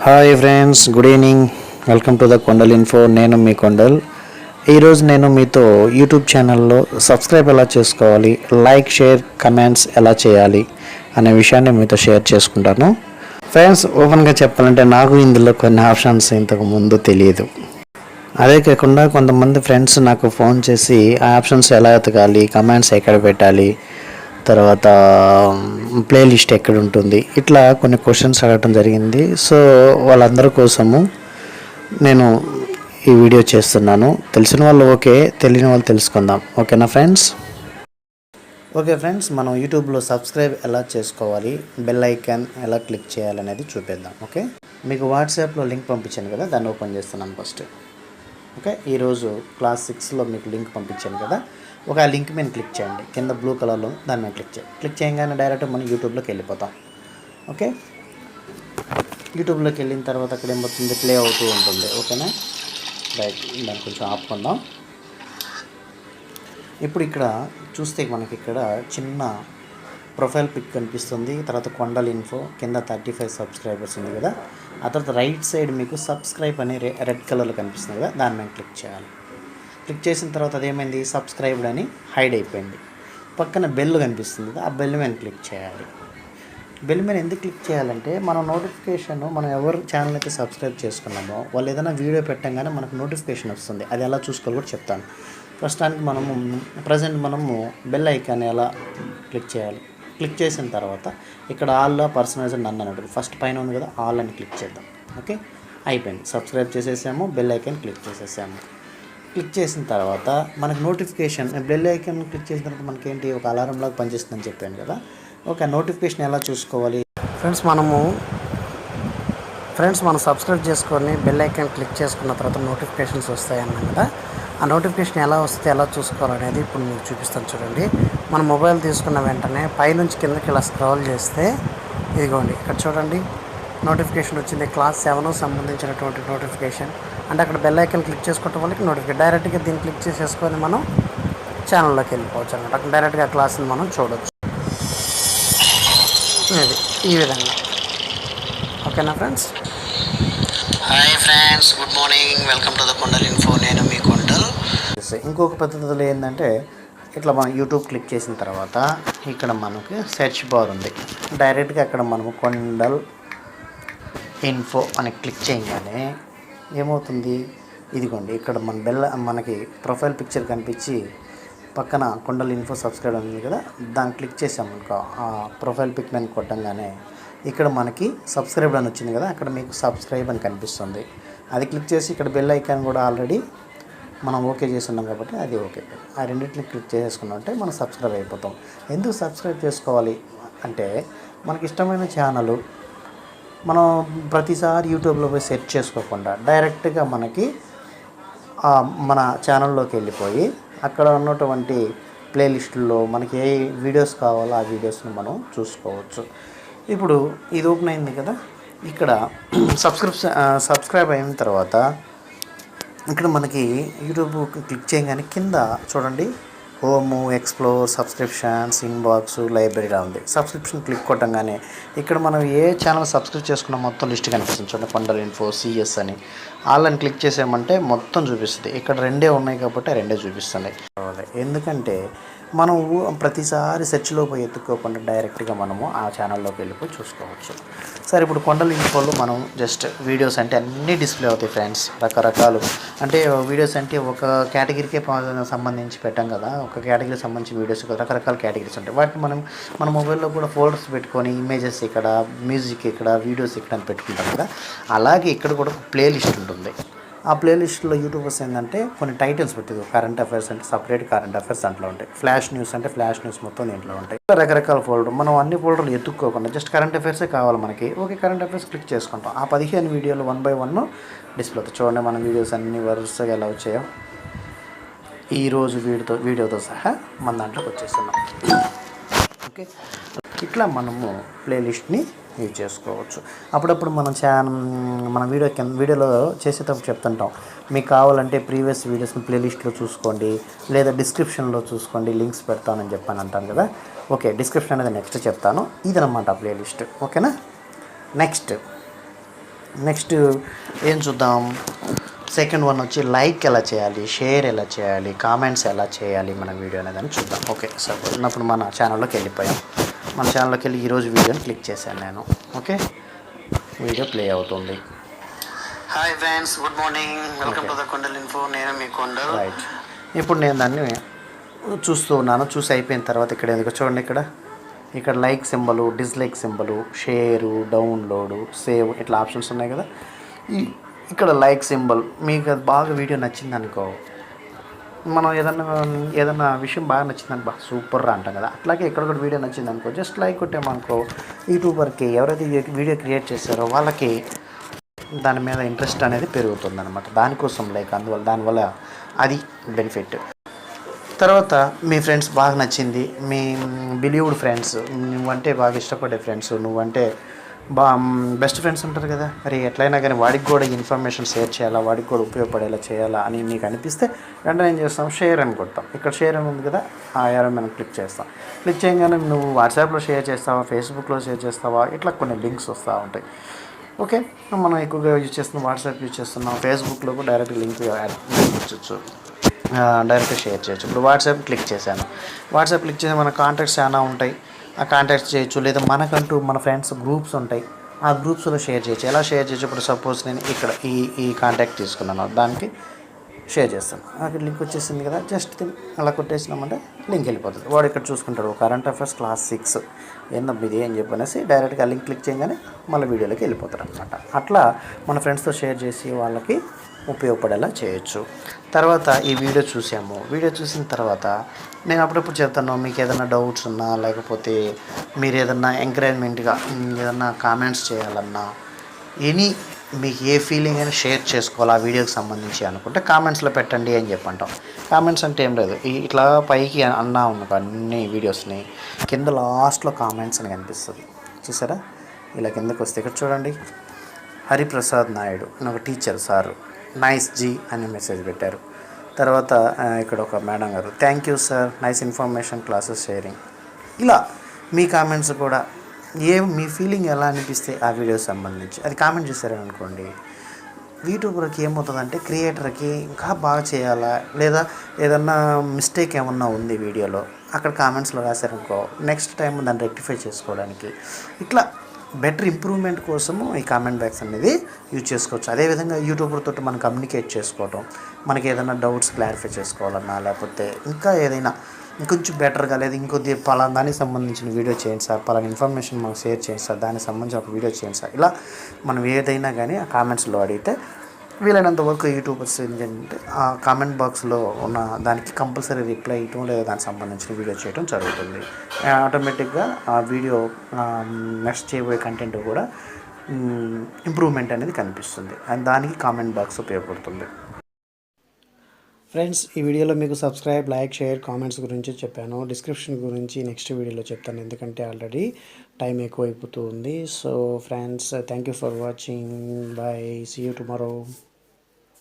Hi friends, good evening. Welcome to the Kondalinfo. నేను మీ కొండల్. ఈరోజు నేను మీతో యూట్యూబ్ ఛానల్లో సబ్స్క్రైబ్ ఎలా చేసుకోవాలి, లైక్, షేర్, కమెంట్స్ ఎలా చేయాలి అనే విషయాన్ని మీతో షేర్ చేసుకుంటాను. ఫ్రెండ్స్, ఓపెన్గా చెప్పాలంటే నాకు ఇందులో కొన్ని ఆప్షన్స్ ఇంతకు ముందు తెలియదు. అదే కాకుండా కొంతమంది ఫ్రెండ్స్ నాకు ఫోన్ చేసి ఆ ఆప్షన్స్ ఎలా ఎతకాలి, కమెంట్స్ ఎక్కడ పెట్టాలి, తర్వాత ప్లేలిస్ట్ ఎక్కడ ఉంటుంది, ఇట్లా కొన్ని క్వశ్చన్స్ అడగటం జరిగింది. సో వాళ్ళందరి కోసము నేను ఈ వీడియో చేస్తున్నాను. తెలిసిన వాళ్ళు ఓకే, తెలియని వాళ్ళు తెలుసుకుందాం. ఓకేనా ఫ్రెండ్స్? ఓకే ఫ్రెండ్స్, మనం యూట్యూబ్లో సబ్స్క్రైబ్ ఎలా చేసుకోవాలి, బెల్ ఐకాన్ ఎలా క్లిక్ చేయాలనేది చూపిద్దాం. ఓకే, మీకు వాట్సాప్లో లింక్ పంపించాను కదా, దాన్ని ఓపెన్ చేస్తున్నాను ఫస్ట్. ఓకే, ఈరోజు క్లాస్ 6లో మీకు లింక్ పంపించాను కదా, ఒక లింక్ మీద క్లిక్ చేయండి. కింద బ్లూ కలర్లో దాని మీద క్లిక్ చేయగానే డైరెక్ట్ మనం యూట్యూబ్లోకి వెళ్ళిపోతాం. ఓకే, యూట్యూబ్లోకి వెళ్ళిన తర్వాత అక్కడ ఏమవుతుంది, ప్లే అవుతూ ఉంటుంది. ఓకేనా, రైట్, దాన్ని కొంచెం ఆపుకుందాం. ఇప్పుడు ఇక్కడ చూస్తే మనకి ఇక్కడ చిన్న ప్రొఫైల్ పిక్ కనిపిస్తుంది. తర్వాత కొండలిన్ఫో కింద 35 సబ్స్క్రైబర్స్ ఉంది కదా. ఆ తర్వాత రైట్ సైడ్ మీకు సబ్స్క్రైబ్ అనే రెడ్ కలర్లో కనిపిస్తుంది కదా, దాని మీద క్లిక్ చేయాలి. క్లిక్ చేసిన తర్వాత అదేమైంది, సబ్స్క్రైబ్డ్ అని హైడ్ అయిపోయింది. పక్కన బెల్ కనిపిస్తుంది కదా, ఆ బెల్ మీద క్లిక్ చేయాలి. బెల్ మీద ఎందుకు క్లిక్ చేయాలంటే మన నోటిఫికేషన్, మనం ఎవరు ఛానల్ అయితే సబ్స్క్రైబ్ చేసుకున్నామో వాళ్ళు ఏదైనా వీడియో పెట్టంగానే మనకు నోటిఫికేషన్ వస్తుంది. అది ఎలా చూసుకోవాలి కూడా చెప్తాను. ప్రస్తుతానికి మనము బెల్ ఐకాన్ ఎలా క్లిక్ చేయాలి. క్లిక్ చేసిన తర్వాత ఇక్కడ ఆల్ పర్సనలైజ్ నన్ను అని ఉంటుంది. ఫస్ట్ పైన ఉంది కదా, ఆల్ అని క్లిక్ చేద్దాం. ఓకే, అయిపోయింది. సబ్స్క్రైబ్ చేసేసాము, బెల్ ఐకాన్ క్లిక్ చేసేసాము. క్లిక్ చేసిన తర్వాత మనకు నోటిఫికేషన్, బెల్ ఐకాన్ క్లిక్ చేసిన తర్వాత మనకేంటి, ఒక అలారం లాగా పనిచేస్తుందని చెప్పాను కదా. ఓకే, నోటిఫికేషన్ ఎలా చూసుకోవాలి ఫ్రెండ్స్? మనం సబ్స్క్రైబ్ చేసుకొని బెల్ ఐకాన్ క్లిక్ చేసుకున్న తర్వాత నోటిఫికేషన్స్ వస్తాయన్నాం కదా. ఆ నోటిఫికేషన్ ఎలా వస్తే ఎలా చూసుకోవాలనేది ఇప్పుడు మీకు చూపిస్తాను. చూడండి, మన మొబైల్ తీసుకున్న వెంటనే పైనుంచి కిందకి ఇలా స్క్రాల్ చేస్తే ఇదిగోండి, ఇక్కడ చూడండి నోటిఫికేషన్ వచ్చింది. క్లాస్ 7 సంబంధించినటువంటి నోటిఫికేషన్. అంటే అక్కడ బెల్ ఐకాన్ క్లిక్ చేసుకోవటం వల్ల నోటిఫికేషన్ డైరెక్ట్గా దీన్ని క్లిక్ చేసేసుకొని మనం ఛానల్లోకి వెళ్ళిపోవచ్చు అనమాట. అక్కడ డైరెక్ట్గా క్లాస్ని మనం చూడవచ్చు. ఇది ఈ విధంగా. ఓకేనా friends? Hi friends, good morning. Welcome to the Kondalinfo. నేను మీ కొండల్. ఇంకొక పద్ధతిలో ఏంటంటే, ఇట్లా మనం యూట్యూబ్ క్లిక్ చేసిన తర్వాత ఇక్కడ మనకి సెర్చ్ బార్ ఉంది. డైరెక్ట్గా అక్కడ మనము కొండల్ ఇన్ఫో అని క్లిక్ చేయగానే ఏమవుతుంది, ఇదిగోండి ఇక్కడ మనకి ప్రొఫైల్ పిక్చర్ కనిపించి పక్కన కొండలిన్ఫో సబ్స్క్రైబ్ ఉంది కదా, దాన్ని క్లిక్ చేసామనుకో, ఆ ప్రొఫైల్ పిక్ మీద కొట్టంగానే ఇక్కడ మనకి సబ్స్క్రైబ్ అని వచ్చింది కదా, అక్కడ మీకు సబ్స్క్రైబ్ అని కనిపిస్తుంది. అది క్లిక్ చేసి ఇక్కడ బెల్ ఐకాన్ కూడా ఆల్రెడీ మనం ఓకే చేస్తున్నాం కాబట్టి అది ఓకే. ఆ రెండింటిని క్లిక్ చేసుకున్నామంటే మనం సబ్స్క్రైబ్ అయిపోతాం. ఎందుకు సబ్స్క్రైబ్ చేసుకోవాలి అంటే, మనకి ఇష్టమైన ఛానల్ మనం ప్రతిసారి యూట్యూబ్లో పోయి సెర్చ్ చేసుకోకుండా డైరెక్ట్గా మనకి మన ఛానల్లోకి వెళ్ళిపోయి అక్కడ ఉన్నటువంటి ప్లేలిస్టుల్లో మనకి ఏ వీడియోస్ కావాలో ఆ వీడియోస్ని మనం చూసుకోవచ్చు. ఇప్పుడు ఇది ఓపెన్ అయింది కదా, ఇక్కడ సబ్స్క్రైబ్ అయిన తర్వాత ఇక్కడ మనకి యూట్యూబ్ క్లిక్ చేయగానే కింద చూడండి, హోము, ఎక్స్ప్లోర్, సబ్స్క్రిప్షన్స్, ఇన్బాక్స్, లైబ్రరీలా ఉంది. సబ్స్క్రిప్షన్ క్లిక్ కొట్టంగానే ఇక్కడ మనం ఏ ఛానల్ సబ్స్క్రైబ్ చేసుకున్న మొత్తం లిస్ట్ కనిపిస్తుంది. చూడండి, కొండలిన్ఫో, సిఎస్ అని. ఆన్లైన్ క్లిక్ చేసామంటే మొత్తం చూపిస్తుంది. ఇక్కడ రెండే ఉన్నాయి కాబట్టి రెండే చూపిస్తుంది. ఎందుకంటే మనం ప్రతిసారి సెర్చ్లో పోయి ఎత్తుక్కోకుండా డైరెక్ట్గా మనము ఆ ఛానల్లోకి వెళ్ళిపోయి చూసుకోవచ్చు. సరే, ఇప్పుడు కొండలిన్ఫోలో మనం జస్ట్ వీడియోస్ అంటే అన్నీ డిస్ప్లే అవుతాయి ఫ్రెండ్స్. రకరకాలు అంటే వీడియోస్ అంటే ఒక కేటగిరీకే సంబంధించి పెట్టాం కదా, ఒక కేటగిరీకి సంబంధించి వీడియోస్ రకరకాల కేటగిరీస్ ఉంటాయి. వాటిని మన మొబైల్లో కూడా ఫోల్డర్స్ పెట్టుకొని ఇమేజెస్ ఇక్కడ, మ్యూజిక్ ఇక్కడ, వీడియోస్ ఇక్కడ అని పెట్టుకుంటాం కదా. అలాగే ఇక్కడ కూడా ఒక ప్లేలిస్ట్ ఉంటుంది. ఆ ప్లేలిస్ట్లో యూట్యూబర్స్ ఏంటంటే కొన్ని టైటిల్స్ పెట్టేది. కరెంట్ అఫైర్స్ అంటే సపరేట్ కరెంట్ అఫైర్స్ దాంట్లో ఉంటాయి. ఫ్లాష్ న్యూస్ అంటే ఫ్లాష్ న్యూస్ మొత్తం దీంట్లో ఉంటాయి. రకరకాల ఫోల్డర్, మనం అన్ని ఫోల్డర్లు ఎత్తుక్కోకుండా జస్ట్ కరెంట్ అఫైర్సే కావాలి మనకి. ఓకే, కరెంట్ అఫైర్స్ క్లిక్ చేసుకుంటాం. ఆ 15 వీడియోలు 1 by 1 డిస్ప్లే అవుతాయి. చూడండి, మన వీడియోస్ అన్నీ వరుసగా ఎలా వచ్చాయో ఈరోజు వీడియోతో సహా మన దాంట్లోకి వచ్చేస్తున్నాం. ఓకే, ఇట్లా మనము ప్లేలిస్ట్ని యూజ్ చేసుకోవచ్చు. అప్పుడప్పుడు మన వీడియోలో చేసేటప్పుడు చెప్తుంటాం, మీకు కావాలంటే ప్రీవియస్ వీడియోస్ని ప్లేలిస్ట్లో చూసుకోండి, లేదా డిస్క్రిప్షన్లో చూసుకోండి, లింక్స్ పెడతానని చెప్పని అంటాను కదా. ఓకే, డిస్క్రిప్షన్ అనేది నెక్స్ట్ చెప్తాను. ఇదనమాట ప్లేలిస్ట్. ఓకేనా. నెక్స్ట్ నెక్స్ట్ ఏం చూద్దాం, సెకండ్ వన్ వచ్చి లైక్ ఎలా చేయాలి, షేర్ ఎలా చేయాలి, కామెంట్స్ ఎలా చేయాలి మన వీడియో అనేదాన్ని చూద్దాం. ఓకే సార్, ఉన్నప్పుడు మన ఛానల్లోకి వెళ్ళిపోయాం. మన ఛానల్లోకి వెళ్ళి ఈరోజు వీడియోని క్లిక్ చేశాను నేను. ఓకే, వీడియో ప్లే అవుతుంది. Hi friends, good morning, welcome to the Kondalinfo. నేను మీ కొండల్. రైట్, ఇప్పుడు నేను దాన్ని చూస్తూ ఉన్నాను. చూసి అయిపోయిన తర్వాత ఇక్కడ ఎందుకు చూడండి, ఇక్కడ like symbol, dislike symbol, share, download, save ఇట్లా ఆప్షన్స్ ఉన్నాయి కదా. ఇక్కడ లైక్ సింబల్, మీకు అది బాగా వీడియో నచ్చింది అనుకో, మనం ఏదన్నా విషయం బాగా నచ్చిందని సూపర్ రా అంటాం కదా, అట్లాగే ఇక్కడ కూడా వీడియో నచ్చింది అనుకో, జస్ట్ లైక్ కొట్టామనుకో, యూట్యూబర్కి ఎవరైతే వీడియో క్రియేట్ చేస్తారో వాళ్ళకి దాని మీద ఇంట్రెస్ట్ అనేది పెరుగుతుంది అనమాట. దానికోసం లైక్, దానివల్ల అది బెనిఫిట్. తర్వాత మీ ఫ్రెండ్స్ బాగా నచ్చింది, మీ బిలీవ్డ్ ఫ్రెండ్స్, నువ్వంటే బాగా ఇష్టపడే ఫ్రెండ్స్, నువ్వంటే బెస్ట్ ఫ్రెండ్స్ ఉంటారు కదా, మరి ఎట్లయినా కానీ వాడికి కూడా ఇన్ఫర్మేషన్ షేర్ చేయాలా, వాడికి కూడా ఉపయోగపడేలా చేయాలా అని మీకు అనిపిస్తే వెంటనే ఏం చేస్తాం, షేర్ అని కొడతాం. ఇక్కడ షేర్ అని ఉంది కదా, ఆ యారో మనం క్లిక్ చేస్తాం. క్లిక్ చేయగానే నువ్వు వాట్సాప్లో షేర్ చేస్తావా, ఫేస్బుక్లో షేర్ చేస్తావా, ఇట్లా కొన్ని లింక్స్ వస్తూ ఉంటాయి. ఓకే, మనం ఎక్కువగా యూజ్ చేస్తున్నాం వాట్సాప్ యూజ్ చేస్తున్నాం, ఫేస్బుక్లో కూడా డైరెక్ట్ లింక్ ఇచ్చచ్చు, డైరెక్ట్ షేర్ చేయొచ్చు. ఇప్పుడు వాట్సాప్ క్లిక్ చేశాను. వాట్సాప్ క్లిక్ చేసి మన కాంటాక్ట్స్ చాలా ఉంటాయి, ఆ కాంటాక్ట్స్ చేయొచ్చు. లేదా మనకంటూ మన ఫ్రెండ్స్ గ్రూప్స్ ఉంటాయి, ఆ గ్రూప్స్లో షేర్ చేయొచ్చు. ఎలా షేర్ చేయొచ్చు, ఇప్పుడు సపోజ్ నేను ఇక్కడ ఈ కాంటాక్ట్ తీసుకున్నాను, దానికి షేర్ చేస్తాను. అక్కడ లింక్ వచ్చేసింది కదా, జస్ట్ అలా కొట్టేసినామంటే లింక్ వెళ్ళిపోతుంది. వాడు ఇక్కడ చూసుకుంటాడు, కరెంట్ అఫైర్స్ క్లాస్ 6 ఏందబ్బా ఇది అని చెప్పనేసి డైరెక్ట్గా లింక్ క్లిక్ చేయగానే మళ్ళీ వీడియోలోకి వెళ్ళిపోతారు అనమాట. అట్లా మన ఫ్రెండ్స్తో షేర్ చేసి వాళ్ళకి ఉపయోగపడేలా చేయొచ్చు. తర్వాత ఈ వీడియో చూసాము, వీడియో చూసిన తర్వాత నేను అప్పుడప్పుడు చెప్తాను, మీకు ఏదైనా డౌట్స్ ఉన్నా, లేకపోతే మీరు ఏదన్నా ఎంకరేజ్మెంట్గా ఏదన్నా కామెంట్స్ చేయాలన్నా, మీకు ఏ ఫీలింగ్ అయినా షేర్ చేసుకోవాలి ఆ వీడియోకి సంబంధించి అనుకుంటే కామెంట్స్లో పెట్టండి అని చెప్పంటాం. కామెంట్స్ అంటే ఏం లేదు, ఇట్లా పైకి అన్నా ఉన్నాక అన్ని వీడియోస్ని కింద లాస్ట్లో కామెంట్స్ అని కనిపిస్తుంది చూసారా, ఇలా కిందకు వస్తే ఇక్కడ చూడండి, హరిప్రసాద్ నాయుడు అని ఒక టీచర్ సారు నైస్ జీ అని మెసేజ్ పెట్టారు. తర్వాత ఇక్కడ ఒక మేడం గారు, thank you sir, nice information classes sharing. ఇలా మీ కామెంట్స్ కూడా మీ ఫీలింగ్ ఎలా అనిపిస్తే ఆ వీడియోకి సంబంధించి అది కామెంట్ చేశారనుకోండి, యూట్యూబర్కి ఏమవుతుందంటే క్రియేటర్కి ఇంకా బాగా చేయాలా, లేదా ఏదన్నా మిస్టేక్ ఏమన్నా ఉంది వీడియోలో, అక్కడ కామెంట్స్లో రాశారనుకో, నెక్స్ట్ టైం దాన్ని రెక్టిఫై చేసుకోవడానికి, ఇట్లా బెటర్ ఇంప్రూవ్మెంట్ కోసము ఈ కామెంట్ బ్యాగ్స్ అనేది యూజ్ చేసుకోవచ్చు. అదేవిధంగా యూట్యూబర్తో మనం కమ్యూనికేట్ చేసుకోవటం, మనకి ఏదైనా డౌట్స్ క్లారిఫై చేసుకోవాలన్నా, లేకపోతే ఇంకా ఏదైనా ఇంకొంచెం బెటర్గా, లేదా ఇంకొద్ది పలానా దానికి సంబంధించిన వీడియో చేయండి సార్, పలానా ఇన్ఫర్మేషన్ మనకు షేర్ చేయండి సార్, దానికి సంబంధించిన ఒక వీడియో చేయండి సార్, ఇలా మనం ఏదైనా కానీ ఆ కామెంట్స్లో అడిగితే వీలైనంత వరకు యూట్యూబర్స్ ఏంటంటే ఆ కామెంట్ బాక్స్లో ఉన్న దానికి కంపల్సరీ రిప్లై ఇవ్వటం, లేదా దానికి సంబంధించిన వీడియో చేయడం జరుగుతుంది. ఆటోమేటిక్గా ఆ వీడియో నెక్స్ట్ చేయబోయే కంటెంట్ కూడా ఇంప్రూవ్మెంట్ అనేది కనిపిస్తుంది, అండ్ దానికి కామెంట్ బాక్స్ ఉపయోగపడుతుంది. ఫ్రెండ్స్, ఈ వీడియోలో మీకు సబ్స్క్రైబ్, లైక్, షేర్, కామెంట్స్ గురించి చెప్పాను. డిస్క్రిప్షన్ గురించి నెక్స్ట్ వీడియోలో చెప్తాను, ఎందుకంటే ఆల్రెడీ టైం ఎక్కువ అయిపోతుంది. So friends, thank you for watching, bye, see you tomorrow.